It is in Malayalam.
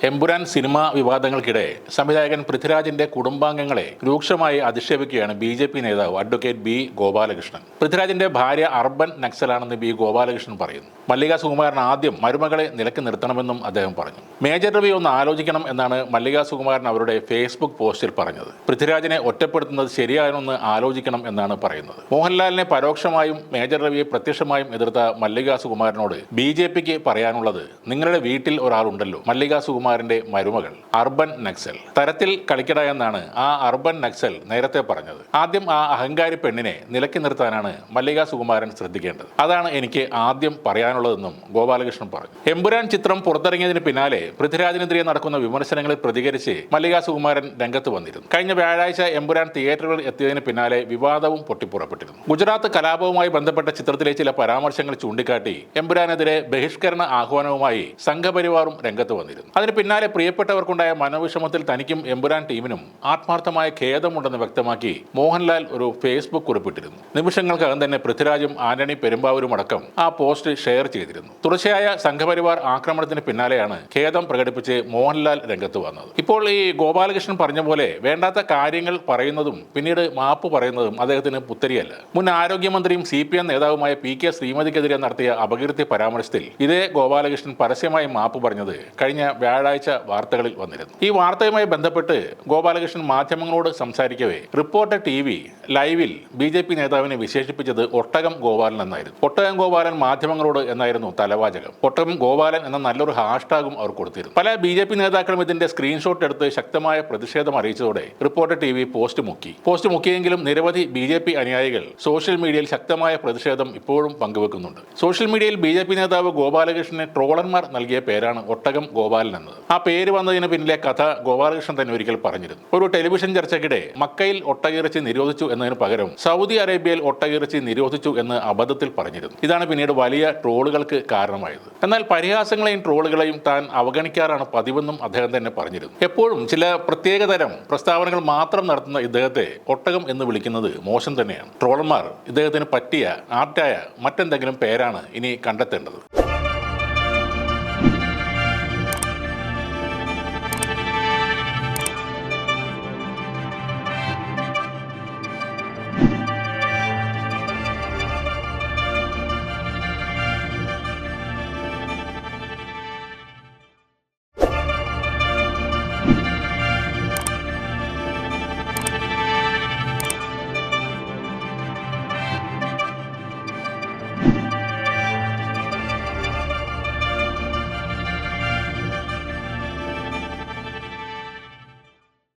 എമ്പുരാൻ സിനിമാ വിവാദങ്ങൾക്കിടെ സംവിധായകൻ പൃഥ്വിരാജിന്റെ കുടുംബാംഗങ്ങളെ രൂക്ഷമായി അധിക്ഷേപിക്കുകയാണ് ബി.ജെ.പി. നേതാവ് അഡ്വക്കേറ്റ് ബി. ഗോപാലകൃഷ്ണൻ. പൃഥ്വിരാജിന്റെ ഭാര്യ അർബൻ നക്സലാണെന്ന് ബി. ഗോപാലകൃഷ്ണൻ പറയുന്നു. മല്ലിക സുകുമാരൻ ആദ്യം മരുമകളെ നിലക്ക് നിർത്തണമെന്നും അദ്ദേഹം പറഞ്ഞു. മേജർ രവി ഒന്ന് ആലോചിക്കണം എന്നാണ് മല്ലിക സുകുമാരൻ അവരുടെ ഫേസ്ബുക്ക് പോസ്റ്റിൽ പറഞ്ഞത്. പൃഥ്വിരാജിനെ ഒറ്റപ്പെടുത്തുന്നത് ശരിയാണെന്ന് ആലോചിക്കണം എന്നാണ് പറയുന്നത്. മോഹൻലാലിനെ പരോക്ഷമായും മേജർ രവിയെ പ്രത്യക്ഷമായും എതിർത്ത മല്ലിക സുകുമാരനോട് ബി.ജെ.പിക്ക് പറയാനുള്ളത്, നിങ്ങളുടെ വീട്ടിൽ ഒരാളുണ്ടല്ലോ, മല്ലിക സുകുമാരന്റെ മരുമകൾ അർബൻ നക്സൽ, തരത്തിൽ കളിക്കട എന്നാണ് ആ അർബൻ നക്സൽ നേരത്തെ പറഞ്ഞത്. ആദ്യം ആ അഹങ്കാരി പെണ്ണിനെ നിലക്കി നിർത്താനാണ് മല്ലിക സുകുമാരൻ ശ്രദ്ധിക്കേണ്ടത്. അതാണ് എനിക്ക് ആദ്യം പറയാനുള്ളതെന്നും ഗോപാലകൃഷ്ണൻ പറഞ്ഞു. എമ്പുരാൻ ചിത്രം പുറത്തിറങ്ങിയതിന് പിന്നാലെ പൃഥ്വിരാജിനെതിരെ നടക്കുന്ന വിമർശനങ്ങളിൽ പ്രതികരിച്ച് മല്ലിക സുകുമാരൻ രംഗത്ത് വന്നിരുന്നു. കഴിഞ്ഞ വ്യാഴാഴ്ച എമ്പുരാൻ തിയേറ്ററുകളിൽ എത്തിയതിന് പിന്നാലെ വിവാദവും പൊട്ടിപ്പുറപ്പെട്ടിരുന്നു. ഗുജറാത്ത് കലാപവുമായി ബന്ധപ്പെട്ട ചിത്രത്തിലെ ചില പരാമർശങ്ങൾ ചൂണ്ടിക്കാട്ടി എമ്പുരാനെതിരെ ബഹിഷ്കരണ ആഹ്വാനവുമായി സംഘപരിവാറും രംഗത്ത് വന്നിരുന്നു. അതിന് പിന്നാലെ പ്രിയപ്പെട്ടവർക്കുണ്ടായ മനോവിഷമത്തിൽ തനിക്കും എമ്പുരാൻ ടീമിനും ആത്മാർത്ഥമായ ഖേദമുണ്ടെന്ന് വ്യക്തമാക്കി മോഹൻലാൽ ഒരു ഫേസ്ബുക്ക് കുറിപ്പിട്ടിരുന്നു. നിമിഷങ്ങൾക്കകം തന്നെ പൃഥ്വിരാജും ആന്റണി പെരുമ്പാവൂരും അടക്കം ആ പോസ്റ്റ് ഷെയർ ചെയ്തിരുന്നു. തുടർച്ചയായ സംഘപരിവാർ ആക്രമണത്തിന് പിന്നാലെയാണ് ഖേദം പ്രകടിപ്പിച്ച് മോഹൻലാൽ രംഗത്ത് വന്നത്. ഇപ്പോൾ ഈ ഗോപാലകൃഷ്ണൻ പറഞ്ഞ പോലെ വേണ്ടാത്ത കാര്യങ്ങൾ പറയുന്നതും പിന്നീട് മാപ്പ് പറയുന്നതും അദ്ദേഹത്തിന് പുത്തരിയല്ല. മുൻ ആരോഗ്യമന്ത്രിയും CPM നേതാവുമായ P.K. ശ്രീമതിക്കെതിരെ നടത്തിയ അപകീർത്തി പരാമർശത്തിൽ ഇതേ ഗോപാലകൃഷ്ണൻ പരസ്യമായി മാപ്പ് പറഞ്ഞത് കഴിഞ്ഞ വ്യാഴാഴ്ച വാർത്തകളിൽ വന്നിരുന്നു. ഈ വാർത്തയുമായി ബന്ധപ്പെട്ട് ഗോപാലകൃഷ്ണൻ മാധ്യമങ്ങളോട് സംസാരിക്കവേ റിപ്പോർട്ടർ TV ലൈവിൽ ബി.ജെ.പി. നേതാവിനെ വിശേഷിപ്പിച്ചത് ഒട്ടകം ഗോപാലൻ എന്നായിരുന്നു. ഒട്ടകം ഗോപാലൻ മാധ്യമങ്ങളോട് എന്നായിരുന്നു തലവാചകം. ഒട്ടകം ഗോപാലൻ എന്ന നല്ലൊരു ഹാഷ്ടാഗും അവർ കൊടുത്തിരുന്നു. പല ബി.ജെ.പി. നേതാക്കളും ഇതിന്റെ സ്ക്രീൻഷോട്ട് എടുത്ത് ശക്തമായ പ്രതിഷേധം അറിയിച്ചതോടെ റിപ്പോർട്ടർ TV പോസ്റ്റ് മുക്കിയെങ്കിലും നിരവധി ബി.ജെ.പി. അനുയായികൾ സോഷ്യൽ മീഡിയയിൽ ശക്തമായ പ്രതിഷേധം ഇപ്പോഴും പങ്കുവെക്കുന്നുണ്ട്. സോഷ്യൽ മീഡിയയിൽ ബി.ജെ.പി. നേതാവ് ഗോപാലകൃഷ്ണന് ട്രോളന്മാർ നൽകിയ പേരാണ് ഒട്ടകം ഗോപാലൻ എന്നത്. ആ പേര് വന്നതിന് പിന്നിലെ കഥ ഗോപാലകൃഷ്ണൻ തന്നെ ഒരിക്കൽ പറഞ്ഞിരുന്നു. ഒരു ടെലിവിഷൻ ചർച്ചയ്ക്കിടെ മക്കയിൽ ഒട്ടകയിറച്ചി നിരോധിച്ചു എന്നതിന് പകരം സൗദി അറേബ്യയിൽ ഒട്ടകയിറച്ചി നിരോധിച്ചു എന്ന് അബദ്ധത്തിൽ പറഞ്ഞിരുന്നു. ഇതാണ് പിന്നീട് വലിയ ട്രോളുകൾക്ക് കാരണമായത്. എന്നാൽ പരിഹാസങ്ങളെയും ട്രോളുകളെയും താൻ അവഗണിക്കാറാണ് പതിവെന്നും അദ്ദേഹം തന്നെ പറഞ്ഞിരുന്നു. എപ്പോഴും ചില പ്രത്യേകതരം പ്രസ്താവനകൾ മാത്രം നടത്തുന്ന ഇദ്ദേഹത്തെ ഒട്ടകം എന്ന് വിളിക്കുന്നത് മോശം തന്നെയാണ്. ട്രോളന്മാർ ഇദ്ദേഹത്തിന് പറ്റിയ ആപ്റ്റായ മറ്റെന്തെങ്കിലും പേരാണ് ഇനി കണ്ടെത്തേണ്ടത്.